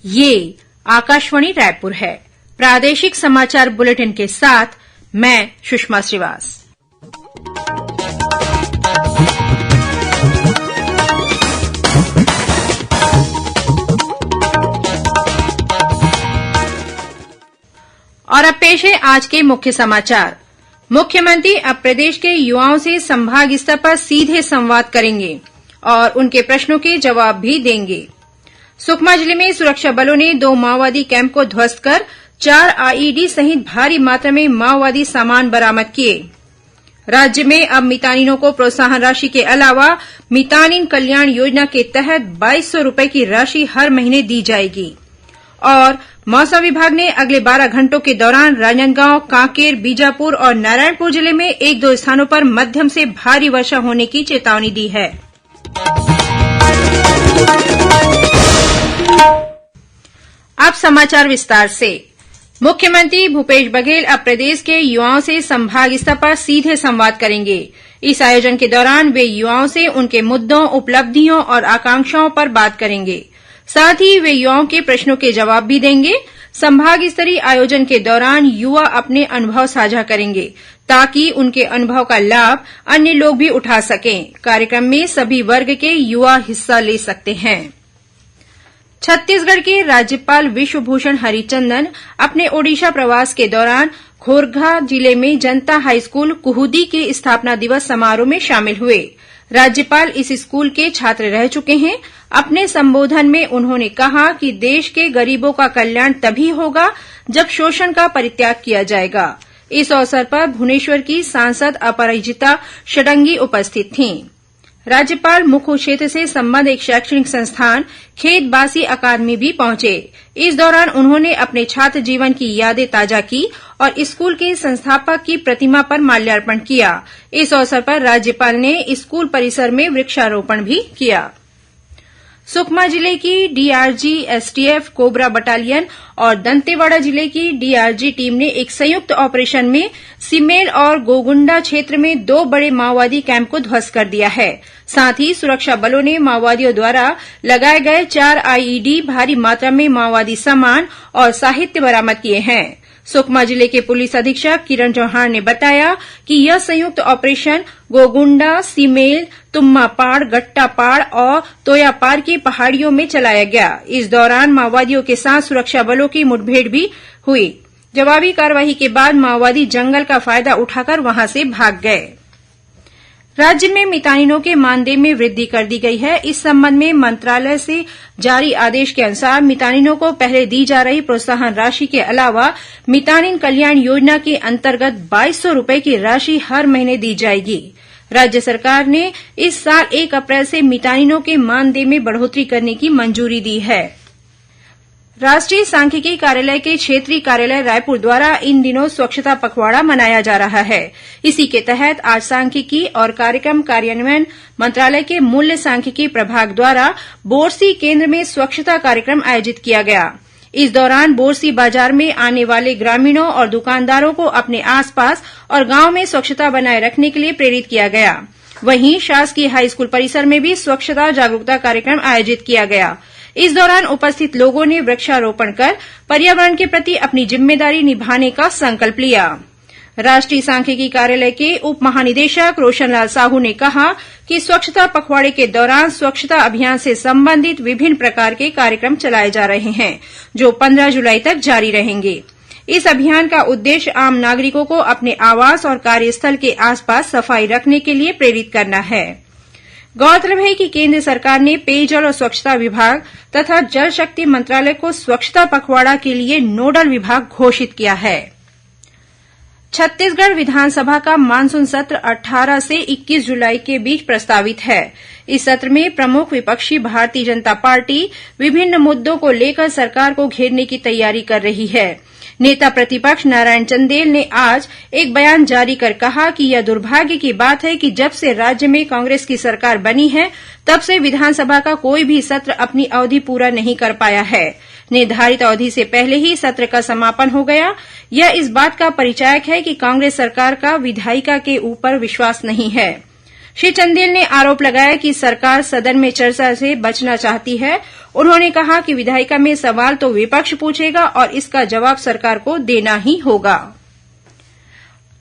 ये आकाशवाणी रायपुर है। प्रादेशिक समाचार बुलेटिन के साथ मैं सुषमा श्रीवास। और अब पेश है आज के मुख्य समाचार। मुख्यमंत्री अब प्रदेश के युवाओं से संभाग स्तर पर सीधे संवाद करेंगे और उनके प्रश्नों के जवाब भी देंगे। सुकमा जिले में सुरक्षा बलों ने 2 माओवादी कैंप को ध्वस्त कर 4 आईईडी सहित भारी मात्रा में माओवादी सामान बरामद किए। राज्य में अब मितानिनों को प्रोत्साहन राशि के अलावा मितानिन कल्याण योजना के तहत 2200 रूपये की राशि हर महीने दी जाएगी। और मौसम विभाग ने अगले 12 घंटों के दौरान राजनांदगांव, कांकेर, बीजापुर और नारायणपुर जिले में 1-2 स्थानों पर मध्यम से भारी वर्षा होने की चेतावनी दी है। अब समाचार विस्तार से। मुख्यमंत्री भूपेश बघेल अब प्रदेश के युवाओं से संभाग स्तर पर सीधे संवाद करेंगे। इस आयोजन के दौरान वे युवाओं से उनके मुद्दों, उपलब्धियों और आकांक्षाओं पर बात करेंगे। साथ ही वे युवाओं के प्रश्नों के जवाब भी देंगे। संभाग स्तरीय आयोजन के दौरान युवा अपने अनुभव साझा करेंगे ताकि उनके अनुभव का लाभ अन्य लोग भी उठा सकें। कार्यक्रम में सभी वर्ग के युवा हिस्सा ले सकते हैं। छत्तीसगढ़ के राज्यपाल विश्वभूषण हरिचंदन अपने ओडिशा प्रवास के दौरान खोरघा जिले में जनता हाईस्कूल कुहुदी के स्थापना दिवस समारोह में शामिल हुए। राज्यपाल इस स्कूल के छात्र रह चुके हैं। अपने संबोधन में उन्होंने कहा कि देश के गरीबों का कल्याण तभी होगा जब शोषण का परित्याग किया जाएगा। इस अवसर पर भुवनेश्वर की सांसद अपराजिता षडंगी उपस्थित थीं। राज्यपाल मुख्य क्षेत्र से संबद्ध एक शैक्षणिक संस्थान खेतबासी अकादमी भी पहुंचे। इस दौरान उन्होंने अपने छात्र जीवन की यादें ताजा की और स्कूल के संस्थापक की प्रतिमा पर माल्यार्पण किया। इस अवसर पर राज्यपाल ने स्कूल परिसर में वृक्षारोपण भी किया। सुकमा जिले की डीआरजी, एसटीएफ, कोबरा बटालियन और दंतेवाड़ा जिले की डीआरजी टीम ने एक संयुक्त ऑपरेशन में सिमेल और गोगुंडा क्षेत्र में 2 बड़े माओवादी कैंप को ध्वस्त कर दिया है। साथ ही सुरक्षा बलों ने माओवादियों द्वारा लगाए गए 4 आईईडी, भारी मात्रा में माओवादी सामान और साहित्य बरामद किए हैं। सुकमा जिले के पुलिस अधीक्षक किरण चौहान ने बताया कि यह संयुक्त ऑपरेशन गोगुंडा, सिमेल, तुम्मापाड़, गट्टापाड़ और तोयापार की पहाड़ियों में चलाया गया। इस दौरान माओवादियों के साथ सुरक्षा बलों की मुठभेड़ भी हुई। जवाबी कार्रवाई के बाद माओवादी जंगल का फायदा उठाकर वहां से भाग गए। राज्य में मितानिनों के मानदेय में वृद्धि कर दी गई है। इस संबंध में मंत्रालय से जारी आदेश के अनुसार मितानिनों को पहले दी जा रही प्रोत्साहन राशि के अलावा मितानिन कल्याण योजना के अंतर्गत 2200 रूपये की राशि हर महीने दी जाएगी। राज्य सरकार ने इस साल 1 अप्रैल से मितानिनों के मानदेय में बढ़ोतरी करने की मंजूरी दी है। राष्ट्रीय सांख्यिकी कार्यालय के क्षेत्रीय कार्यालय रायपुर द्वारा इन दिनों स्वच्छता पखवाड़ा मनाया जा रहा है। इसी के तहत आज सांख्यिकी और कार्यक्रम कार्यान्वयन मंत्रालय के मूल्य सांख्यिकी प्रभाग द्वारा बोरसी केंद्र में स्वच्छता कार्यक्रम आयोजित किया गया। इस दौरान बोरसी बाजार में आने वाले ग्रामीणों और दुकानदारों को अपने आसपास और गांव में स्वच्छता बनाए रखने के लिए प्रेरित किया गया। वहीं शासकीय हाईस्कूल परिसर में भी स्वच्छता जागरूकता कार्यक्रम आयोजित किया गया। इस दौरान उपस्थित लोगों ने वृक्षारोपण कर पर्यावरण के प्रति अपनी जिम्मेदारी निभाने का संकल्प लिया। राष्ट्रीय सांख्यिकी कार्यालय के उप महानिदेशक रोशनलाल साहू ने कहा कि स्वच्छता पखवाड़े के दौरान स्वच्छता अभियान से संबंधित विभिन्न प्रकार के कार्यक्रम चलाए जा रहे हैं, जो 15 जुलाई तक जारी रहेंगे। इस अभियान का उद्देश्य आम नागरिकों को अपने आवास और कार्यस्थल के आसपास सफाई रखने के लिए प्रेरित करना है। गौरतलब है कि केंद्र सरकार ने पेयजल और स्वच्छता विभाग तथा जल शक्ति मंत्रालय को स्वच्छता पखवाड़ा के लिए नोडल विभाग घोषित किया है। छत्तीसगढ़ विधानसभा का मानसून सत्र 18 से 21 जुलाई के बीच प्रस्तावित है। इस सत्र में प्रमुख विपक्षी भारतीय जनता पार्टी विभिन्न मुद्दों को लेकर सरकार को घेरने की तैयारी कर रही है। नेता प्रतिपक्ष नारायण चंदेल ने आज एक बयान जारी कर कहा कि यह दुर्भाग्य की बात है कि जब से राज्य में कांग्रेस की सरकार बनी है, तब से विधानसभा का कोई भी सत्र अपनी अवधि पूरा नहीं कर पाया है। निर्धारित अवधि से पहले ही सत्र का समापन हो गया। यह इस बात का परिचायक है कि कांग्रेस सरकार का विधायिका के ऊपर विश्वास नहीं है। श्री चंदेल ने आरोप लगाया कि सरकार सदन में चर्चा से बचना चाहती है। उन्होंने कहा कि विधायिका में सवाल तो विपक्ष पूछेगा और इसका जवाब सरकार को देना ही होगा।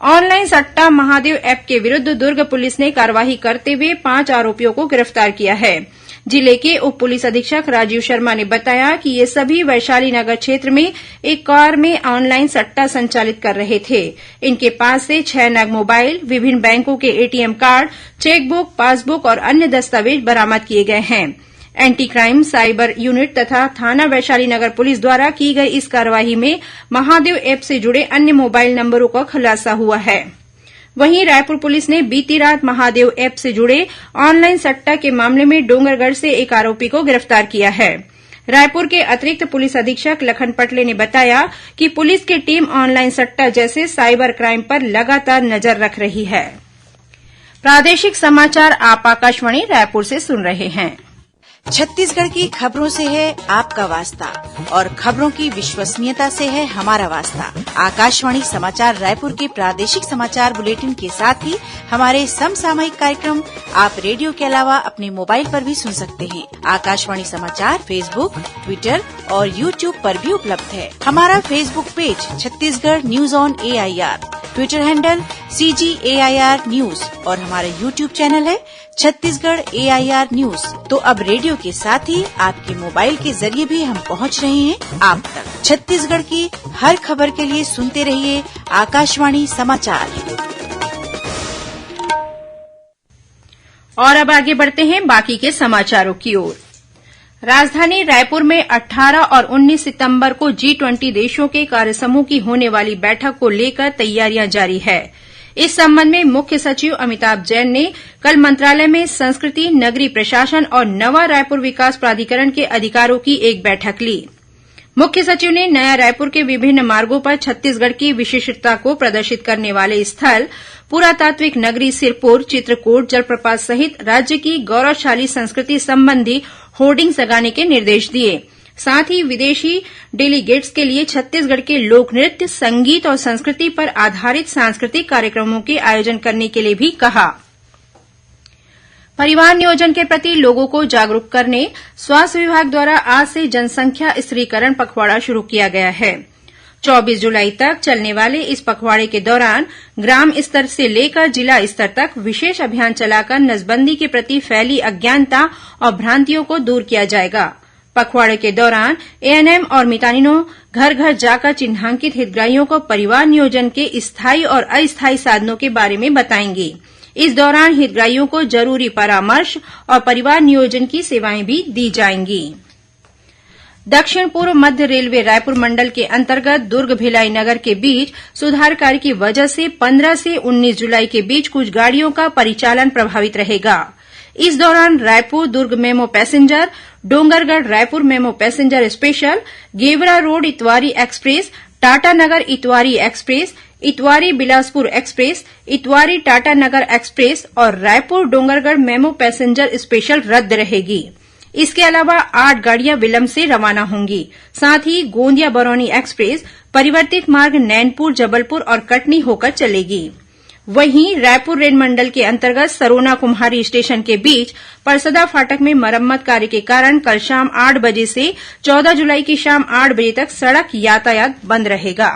ऑनलाइन सट्टा महादेव ऐप के विरुद्ध दुर्ग पुलिस ने कार्रवाई करते हुए 5 आरोपियों को गिरफ्तार किया है। जिले के उप पुलिस अधीक्षक राजीव शर्मा ने बताया कि ये सभी वैशाली नगर क्षेत्र में एक कार में ऑनलाइन सट्टा संचालित कर रहे थे। इनके पास से 6 नग मोबाइल, विभिन्न बैंकों के एटीएम कार्ड, चेकबुक, पासबुक और अन्य दस्तावेज बरामद किए गए हैं। एंटी क्राइम साइबर यूनिट तथा थाना वैशाली नगर पुलिस द्वारा की गई इस कार्रवाई में महादेव ऐप से जुड़े अन्य मोबाइल नंबरों का खुलासा हुआ है। वहीं रायपुर पुलिस ने बीती रात महादेव ऐप से जुड़े ऑनलाइन सट्टा के मामले में डोंगरगढ़ से एक आरोपी को गिरफ्तार किया है। रायपुर के अतिरिक्त पुलिस अधीक्षक लखन पटले ने बताया कि पुलिस की टीम ऑनलाइन सट्टा जैसे साइबर क्राइम पर लगातार नजर रख रही है। प्रादेशिक समाचार आप आकाशवाणी रायपुर से सुन रहे हैं। छत्तीसगढ़ की खबरों से है आपका वास्ता और खबरों की विश्वसनीयता से है हमारा वास्ता। आकाशवाणी समाचार रायपुर के प्रादेशिक समाचार बुलेटिन के साथ ही हमारे समसामयिक कार्यक्रम आप रेडियो के अलावा अपने मोबाइल पर भी सुन सकते हैं। आकाशवाणी समाचार फेसबुक, ट्विटर और यूट्यूब पर भी उपलब्ध है। हमारा Facebook page Chhattisgarh news on AIR, Twitter handle CGAIR news और हमारा यूट्यूब चैनल है छत्तीसगढ़ AIR न्यूज। तो अब रेडियो के साथ ही आपके मोबाइल के जरिए भी हम पहुंच रहे हैं आप तक। छत्तीसगढ़ की हर खबर के लिए सुनते रहिए आकाशवाणी समाचार। और अब आगे बढ़ते हैं बाकी के समाचारों की ओर। राजधानी रायपुर में 18 और 19 सितंबर को G20 देशों के कार्यसमूह की होने वाली बैठक को लेकर तैयारियां जारी है। इस संबंध में मुख्य सचिव अमिताभ जैन ने कल मंत्रालय में संस्कृति, नगरीय प्रशासन और नवा रायपुर विकास प्राधिकरण के अधिकारियों की एक बैठक ली। मुख्य सचिव ने नया रायपुर के विभिन्न मार्गों पर छत्तीसगढ़ की विशिष्टता को प्रदर्शित करने वाले स्थल, पुरातात्विक नगरी सिरपुर, चित्रकूट, जलप्रपात सहित राज्य की गौरवशाली संस्कृति संबंधी होर्डिंग्स लगाने के निर्देश दिए। साथ ही विदेशी डेलीगेट्स के लिए छत्तीसगढ़ के लोक नृत्य, संगीत और संस्कृति पर आधारित सांस्कृतिक कार्यक्रमों के आयोजन करने के लिए भी कहा। परिवार नियोजन के प्रति लोगों को जागरूक करने स्वास्थ्य विभाग द्वारा आज से जनसंख्या स्थिरीकरण पखवाड़ा शुरू किया गया है। 24 जुलाई तक चलने वाले इस पखवाड़े के दौरान ग्राम स्तर से लेकर जिला स्तर तक विशेष अभियान चलाकर नसबंदी के प्रति फैली अज्ञानता और भ्रांतियों को दूर किया जाएगा। पखवाड़े के दौरान ANM और मितानिनों घर घर जाकर चिन्हांकित हितग्राहियों को परिवार नियोजन के स्थायी और अस्थायी साधनों के बारे में बताएंगे। इस दौरान हितग्राहियों को जरूरी परामर्श और परिवार नियोजन की सेवाएं भी दी जाएंगी। दक्षिण पूर्व मध्य रेलवे रायपुर मंडल के अंतर्गत दुर्ग भिलाई नगर के बीच सुधार कार्य की वजह से 15 से 19 जुलाई के बीच कुछ गाड़ियों का परिचालन प्रभावित रहेगा। इस दौरान Raipur Durg MEMU passenger, Dongargarh Raipur MEMU passenger special, Gevra road Itwari express, Tatanagar Itwari express, Itwari Bilaspur express, Itwari Tatanagar express और Raipur Dongargarh MEMU passenger special रद्द रहेगी। इसके अलावा 8 गाड़ियां विलंब से रवाना होंगी। साथ ही गोंदिया बरौनी एक्सप्रेस परिवर्तित मार्ग नैनपुर, जबलपुर और कटनी होकर चलेगी। वहीं रायपुर रेल मंडल के अंतर्गत सरोना कुम्हारी स्टेशन के बीच परसदा फाटक में मरम्मत कार्य के कारण कल शाम 8 बजे से 14 जुलाई की शाम 8 बजे तक सड़क यातायात बंद रहेगा।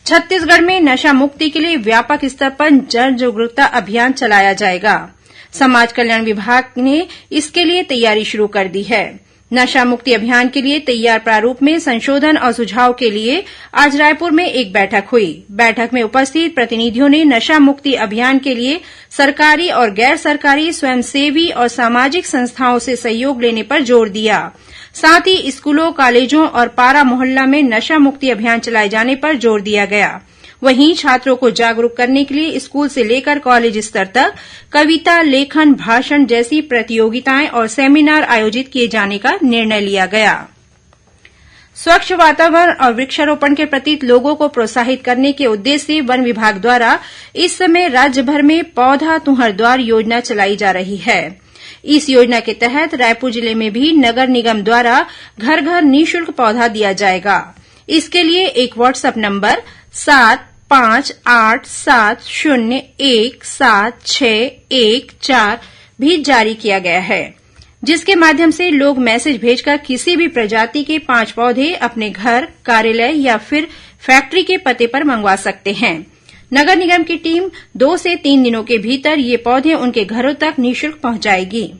छत्तीसगढ़ में नशा मुक्ति के लिए व्यापक स्तर पर जन जागरूकता अभियान चलाया जाएगा। समाज कल्याण विभाग ने इसके लिए तैयारी शुरू कर दी है। नशा मुक्ति अभियान के लिए तैयार प्रारूप में संशोधन और सुझाव के लिए आज रायपुर में एक बैठक हुई। बैठक में उपस्थित प्रतिनिधियों ने नशा मुक्ति अभियान के लिए सरकारी और गैर सरकारी स्वयंसेवी और सामाजिक संस्थाओं से सहयोग लेने पर जोर दिया। साथ ही स्कूलों, कॉलेजों और पारा मोहल्ला में नशा मुक्ति अभियान चलाए जाने पर जोर दिया गया। वहीं छात्रों को जागरूक करने के लिए स्कूल से लेकर कॉलेज स्तर तक कविता, लेखन, भाषण जैसी प्रतियोगिताएं और सेमिनार आयोजित किए जाने का निर्णय लिया गया। स्वच्छ वातावरण और वृक्षारोपण के प्रति लोगों को प्रोत्साहित करने के उद्देश्य से वन विभाग द्वारा इस समय राज्य भर में पौधा तुहर द्वार योजना चलाई जा रही है। इस योजना के तहत रायपुर जिले में भी नगर निगम द्वारा घर घर निःशुल्क पौधा दिया जाएगा। इसके लिए एक व्हाट्सएप नंबर 587017614 भी जारी किया गया है, जिसके माध्यम से लोग मैसेज भेजकर किसी भी प्रजाति के 5 पौधे अपने घर, कार्यालय या फिर फैक्ट्री के पते पर मंगवा सकते हैं। नगर निगम की टीम 2 से 3 दिनों के भीतर ये पौधे उनके घरों तक निःशुल्क पहुंचाएगी।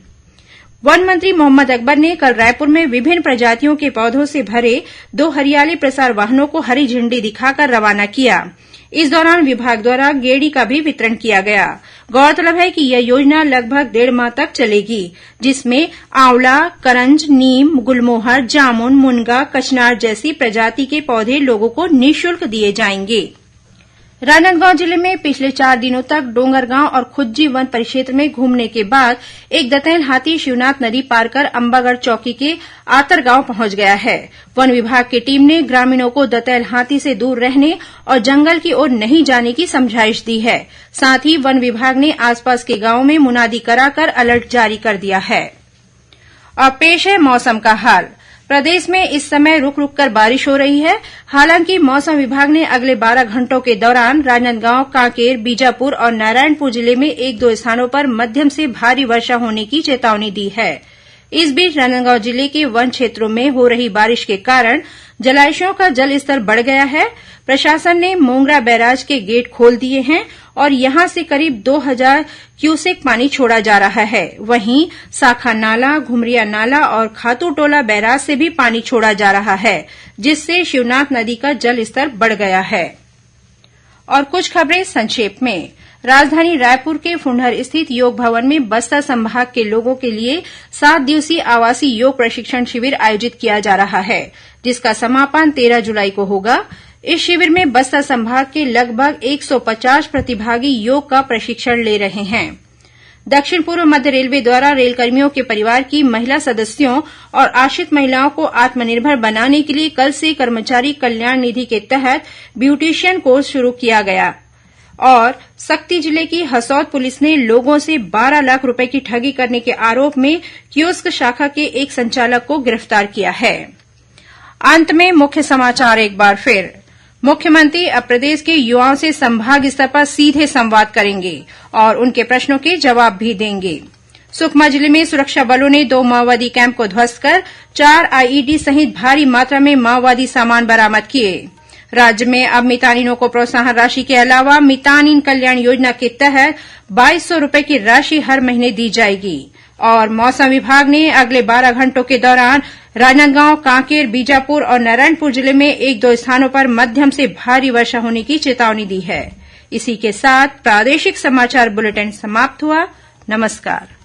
वन मंत्री मोहम्मद अकबर ने कल रायपुर में विभिन्न प्रजातियों के पौधों से भरे 2 हरियाली प्रसार वाहनों को हरी झंडी दिखाकर रवाना किया। इस दौरान विभाग द्वारा गेड़ी का भी वितरण किया गया। गौरतलब है कि यह योजना लगभग 1.5 माह तक चलेगी, जिसमें आंवला, करंज, नीम, गुलमोहर, जामुन, मुनगा, कचनार जैसी प्रजाति के पौधे लोगों को निःशुल्क दिए जाएंगे। राजनांदगांव जिले में पिछले 4 दिनों तक डोंगरगांव और खुज्जी वन परिक्षेत्र में घूमने के बाद एक दंतैल हाथी शिवनाथ नदी पार कर अंबागढ़ चौकी के आतरगांव पहुंच गया है। वन विभाग की टीम ने ग्रामीणों को दंतैल हाथी से दूर रहने और जंगल की ओर नहीं जाने की समझाइश दी है। साथ ही वन विभाग ने आसपास के गांवों में मुनादी कराकर अलर्ट जारी कर दिया है। और पेश है मौसम का हाल। प्रदेश में इस समय रुक रुक कर बारिश हो रही है। हालांकि मौसम विभाग ने अगले 12 घंटों के दौरान राजनांदगांव, कांकेर, बीजापुर और नारायणपुर जिले में 1-2 स्थानों पर मध्यम से भारी वर्षा होने की चेतावनी दी है। इस बीच राजनांदगांव जिले के वन क्षेत्रों में हो रही बारिश के कारण जलाशयों का जलस्तर बढ़ गया है। प्रशासन ने मोंगरा बैराज के गेट खोल दिए हैं और यहां से करीब 2000 क्यूसेक पानी छोड़ा जा रहा है। वहीं साखा नाला, घुमरिया नाला और खातूटोला बैराज से भी पानी छोड़ा जा रहा है, जिससे शिवनाथ नदी का जलस्तर बढ़ गया है। और कुछ खबरें संक्षेप में। राजधानी रायपुर के फुंडहर स्थित योग भवन में बस्तर संभाग के लोगों के लिए 7 दिवसीय आवासीय योग प्रशिक्षण शिविर आयोजित किया जा रहा है, जिसका समापन 13 जुलाई को होगा। इस शिविर में बस्तर संभाग के लगभग 150 प्रतिभागी योग का प्रशिक्षण ले रहे हैं। दक्षिण पूर्व मध्य रेलवे द्वारा रेलकर्मियों के परिवार की महिला सदस्यों और आश्रित महिलाओं को आत्मनिर्भर बनाने के लिए कल से कर्मचारी कल्याण निधि के तहत ब्यूटिशियन कोर्स शुरू किया गया। और सक्ती जिले की हसौद पुलिस ने लोगों से 12 लाख रुपए की ठगी करने के आरोप में कियोस्क शाखा के एक संचालक को गिरफ्तार किया है। अंत में मुख्य समाचार एक बार फिर। मुख्यमंत्री अब प्रदेश के युवाओं से संभाग स्तर पर सीधे संवाद करेंगे और उनके प्रश्नों के जवाब भी देंगे। सुकमा जिले में सुरक्षा बलों ने 2 माओवादी कैंप को ध्वस्त कर 4 आईईडी सहित भारी मात्रा में माओवादी सामान बरामद किए। राज्य में अब मितानिनों को प्रोत्साहन राशि के अलावा मितानिन कल्याण योजना के तहत 2200 रुपए की राशि हर महीने दी जाएगी। और मौसम विभाग ने अगले 12 घंटों के दौरान राजनांदगांव, कांकेर, बीजापुर और नारायणपुर जिले में 1-2 स्थानों पर मध्यम से भारी वर्षा होने की चेतावनी दी है। इसी के साथ प्रादेशिक समाचार बुलेटिन समाप्त हुआ। नमस्कार।